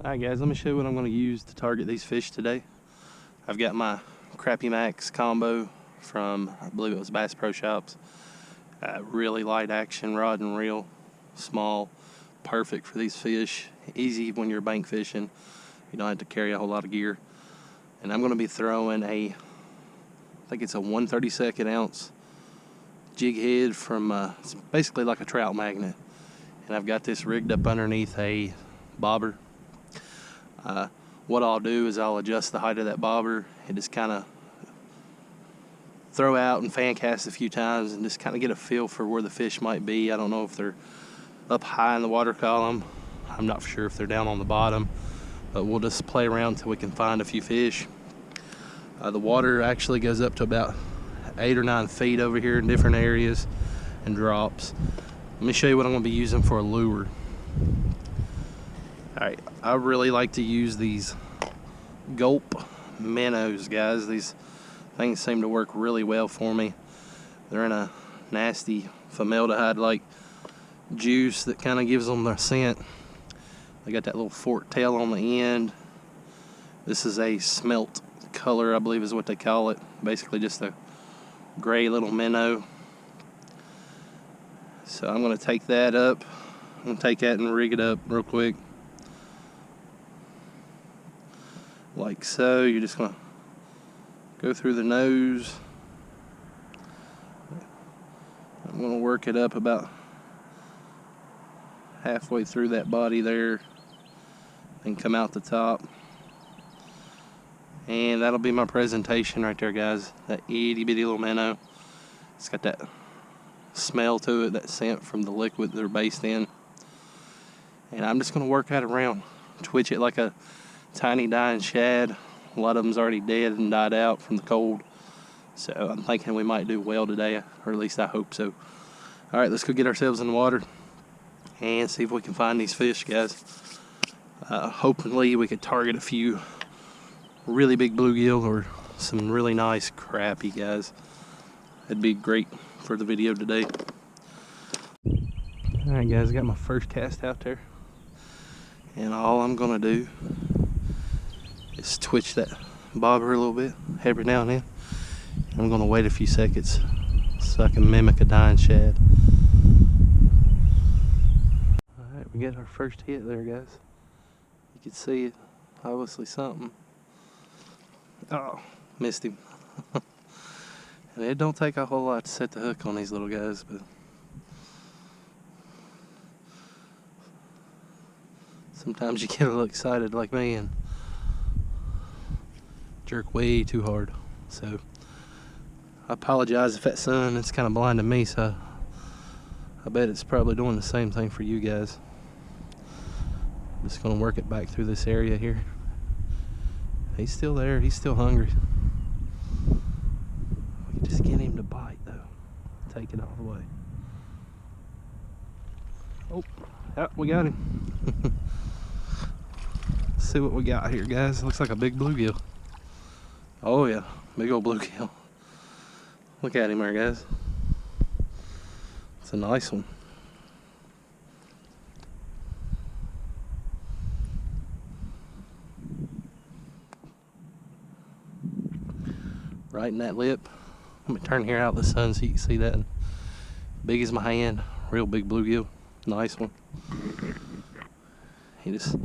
Alright guys, let me show you what I'm going to use to target these fish today. I've got my Crappie Max combo from, I believe it was Bass Pro Shops. Really light action rod and reel, small, perfect for these fish. Easy when you're bank fishing. You don't have to carry a whole lot of gear. And I'm going to be throwing I think it's a 1/32 ounce jig head from, it's basically like a trout magnet. And I've got this rigged up underneath a bobber. What I'll do is I'll adjust the height of that bobber and just kind of throw out and fan cast a few times and just kind of get a feel for where the fish might be. I don't know if they're up high in the water column. I'm not sure if they're down on the bottom, but we'll just play around until we can find a few fish. The water actually goes up to about 8 or 9 feet over here in different areas and drops. Let me show you what I'm going to be using for a lure. Alright, I really like to use these GULP Minnows, guys. These things seem to work really well for me. They're in a nasty formaldehyde-like juice that kind of gives them their scent. They got that little forked tail on the end. This is a smelt color, I believe is what they call it. Basically just a gray little minnow. So I'm going to take that up. I'm going to take that and rig it up real quick. Like so. You're just going to go through the nose. I'm going to work it up about halfway through that body there and come out the top. And that'll be my presentation right there, guys. That itty bitty little minnow. It's got that smell to it, that scent from the liquid they're based in. And I'm just going to work that around. Twitch it like a tiny dying shad. A lot of them's already dead and died out from the cold. So I'm thinking we might do well today, or at least I hope so. Alright, let's go get ourselves in the water and see if we can find these fish, guys. Hopefully we could target a few really big bluegill or some really nice crappie, guys. That'd be great for the video today. Alright guys, I got my first cast out there. And all I'm gonna do is twitch that bobber a little bit every now and then. I'm gonna wait a few seconds so I can mimic a dying shad. Alright, we got our first hit there, guys. You can see it, obviously something. Oh, missed him. And it don't take a whole lot to set the hook on these little guys, but sometimes you get a little excited like me and jerk way too hard. So I apologize if that sun is kind of blinding me, so I bet it's probably doing the same thing for you guys. I'm just gonna work it back through this area here. He's still there, he's still hungry. We can just get him to bite though. Take it all the way. Oh, yep, we got him. Let's see what we got here, guys. Looks like a big bluegill. Oh yeah, big old bluegill. Look at him there, guys. It's a nice one. Right in that lip. Let me turn here out the sun so you can see that. Big as my hand. Real big bluegill. Nice one. He just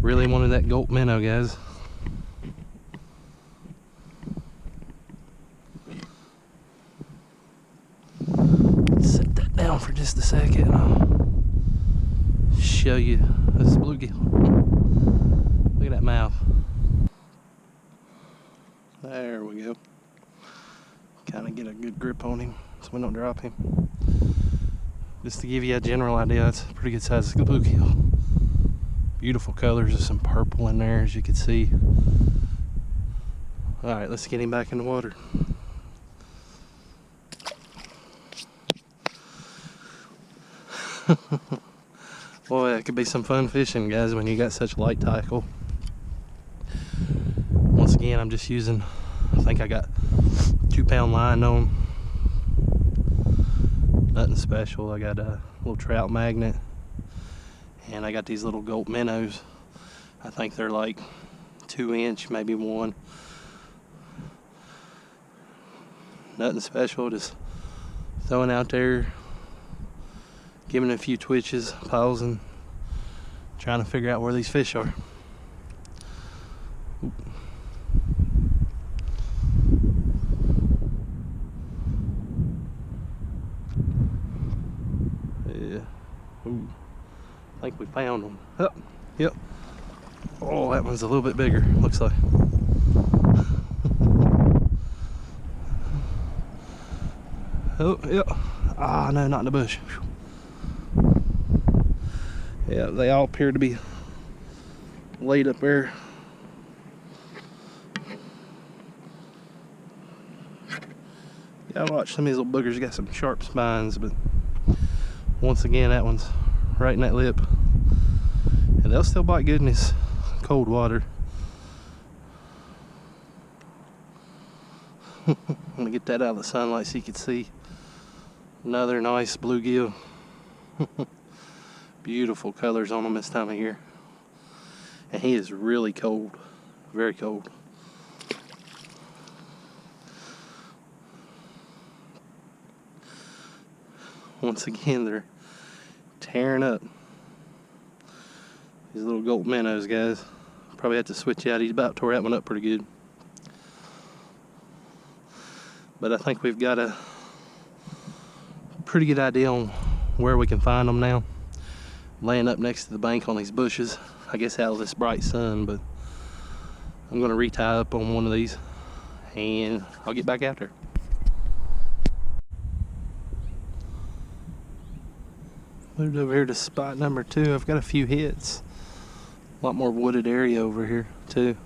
really wanted that GULP minnow, guys. Set that down for just a second and I'll show you this bluegill. Look at that mouth. There we go. Kind of get a good grip on him so we don't drop him. Just to give you a general idea, it's a pretty good size bluegill. Beautiful colors, there's some purple in there as you can see. Alright, let's get him back in the water. Boy, that could be some fun fishing, guys, when you got such light tackle. Once again, I'm just using, I think I got 2-pound line on. Nothing special. I got a little trout magnet and I got these little GULP minnows. I think they're like 2 inch, maybe 1. Nothing special, just throwing out there, giving it a few twitches, pausing, trying to figure out where these fish are. Oop. Yeah. Ooh. I think we found them. Oh, yep. Oh, that one's a little bit bigger, looks like. Oh, yep. Ah, no, not in the bush. Yeah, they all appear to be laid up there. Yeah, watch, some of these little boogers got some sharp spines, but once again, that one's right in that lip. And they'll still bite good in this cold water. I'm gonna get that out of the sunlight so you can see. Another nice bluegill. Beautiful colors on them this time of year. And he is really cold, very cold. Once again, they're tearing up. These little gulp minnows, guys. Probably have to switch out. He's about tore that one up pretty good. But I think we've got a pretty good idea on where we can find them now. Laying up next to the bank on these bushes, I guess out of this bright sun, but I'm gonna retie up on one of these and I'll get back out there. Moved over here to spot number 2. I've got a few hits. A lot more wooded area over here too.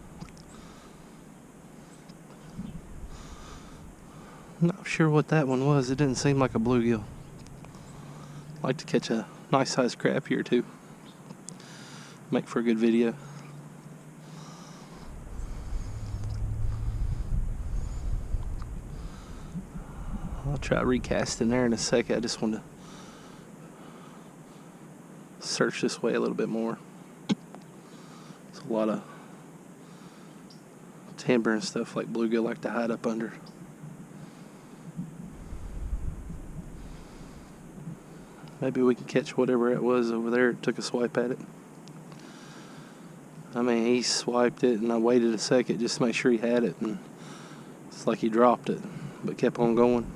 Not sure what that one was. It didn't seem like a bluegill. Like to catch a nice sized crab here too. Make for a good video. I'll try recasting there in a second. I just want to search this way a little bit more. There's a lot of timber and stuff like bluegill like to hide up under. Maybe we can catch whatever it was over there. Took a swipe at it. I mean, he swiped it and I waited a second just to make sure he had it, and it's like he dropped it but kept on going.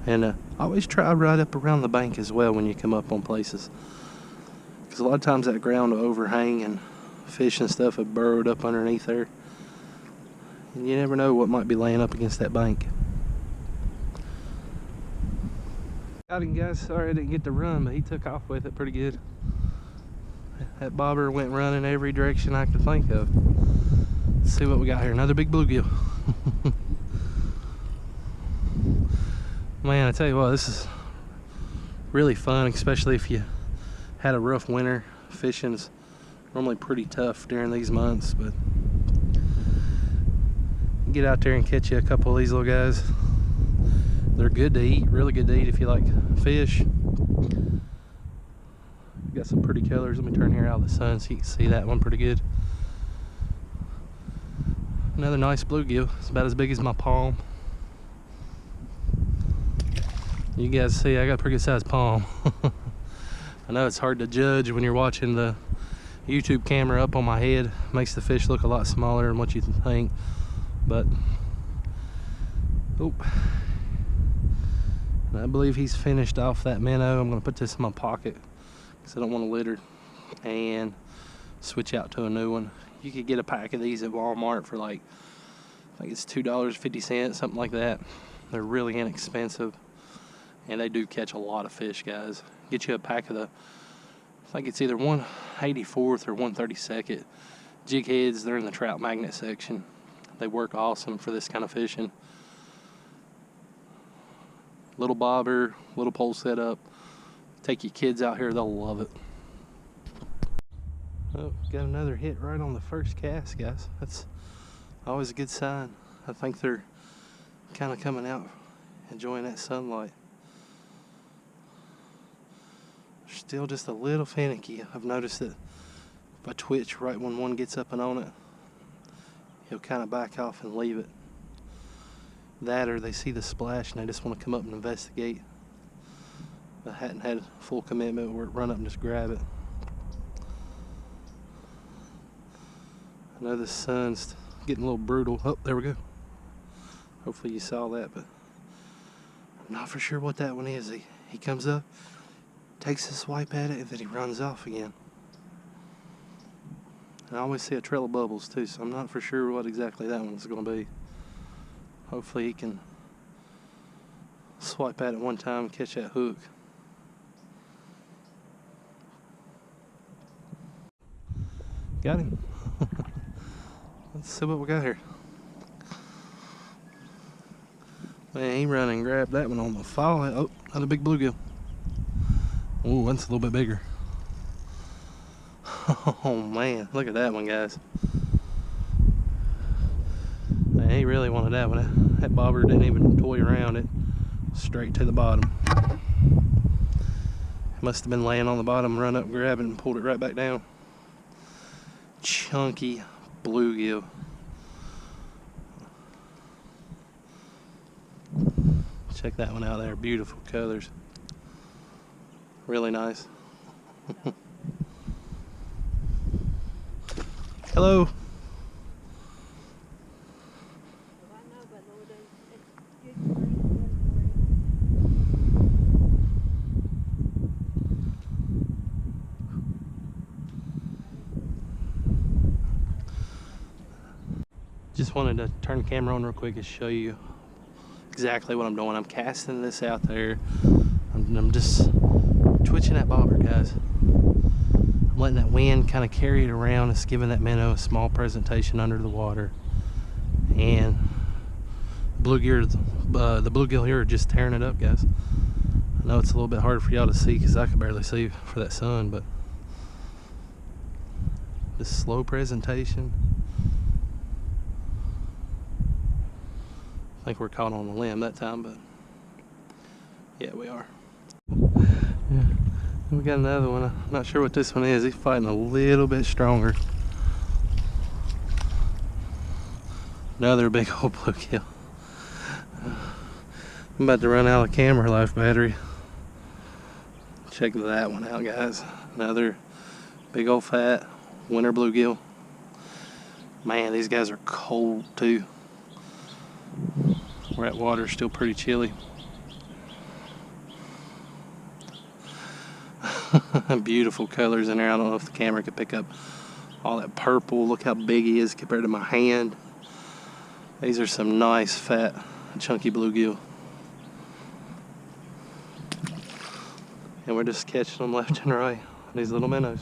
And always try right up around the bank as well when you come up on places, because a lot of times that ground will overhang and fish and stuff have burrowed up underneath there, and you never know what might be laying up against that bank. Got him, guys. Sorry I didn't get to run, but he took off with it pretty good. That bobber went running every direction I could think of. Let's see what we got here. Another big bluegill. Man, I tell you what, this is really fun, especially if you had a rough winter. Fishing's normally pretty tough during these months, but get out there and catch you a couple of these little guys. They're good to eat, really good to eat if you like fish. Got some pretty colors. Let me turn here out of the sun so you can see that one pretty good. Another nice bluegill. It's about as big as my palm. You guys see I got a pretty good sized palm. I know it's hard to judge when you're watching the YouTube camera up on my head. Makes the fish look a lot smaller than what you think. But oh, I believe he's finished off that minnow. I'm gonna put this in my pocket because I don't want to litter and switch out to a new one. You could get a pack of these at Walmart for like, I think it's $2.50, something like that. They're really inexpensive and they do catch a lot of fish, guys. Get you a pack of the, I think it's either 184th or 132nd jig heads. They're in the trout magnet section. They work awesome for this kind of fishing. Little bobber, little pole setup. Take your kids out here, they'll love it. Oh, got another hit right on the first cast, guys. That's always a good sign. I think they're kind of coming out, enjoying that sunlight. still just a little finicky. I've noticed that if I twitch right when one gets up and on it, he'll kind of back off and leave it. That or they see the splash and they just want to come up and investigate. I hadn't had full commitment where it run up and just grab it. I know the sun's getting a little brutal. Oh, there we go. Hopefully you saw that, but I'm not for sure what that one is. He comes up, takes a swipe at it, and then he runs off again. And I always see a trail of bubbles too, so I'm not for sure what exactly that one's going to be. Hopefully he can swipe at it one time and catch that hook. Got him. Let's see what we got here. Man, he run and grabbed that one on the fall. Oh, another big bluegill. Oh, that's a little bit bigger. Oh man, look at that one, guys. Man, he really wanted that one. That bobber didn't even toy around it. Straight to the bottom. Must have been laying on the bottom, run up, grab it, and pulled it right back down. Chunky bluegill. Check that one out there. Beautiful colors. Really nice. Hello. Just wanted to turn the camera on real quick and show you exactly what I'm doing. I'm casting this out there. I'm just twitching that bobber, guys. I'm letting that wind kind of carry it around. It's giving that minnow a small presentation under the water. And the bluegill here are just tearing it up, guys. I know it's a little bit hard for y'all to see because I can barely see for that sun, but this slow presentation. I think we're caught on a limb that time, but yeah, we are. Yeah. We got another one. I'm not sure what this one is. He's fighting a little bit stronger. Another big old bluegill. I'm about to run out of camera life battery. Check that one out, guys. Another big old fat winter bluegill. Man, these guys are cold too. Where that water's still pretty chilly. Beautiful colors in there. I don't know if the camera could pick up all that purple. Look how big he is compared to my hand. These are some nice fat chunky bluegill. And we're just catching them left and right. These little minnows.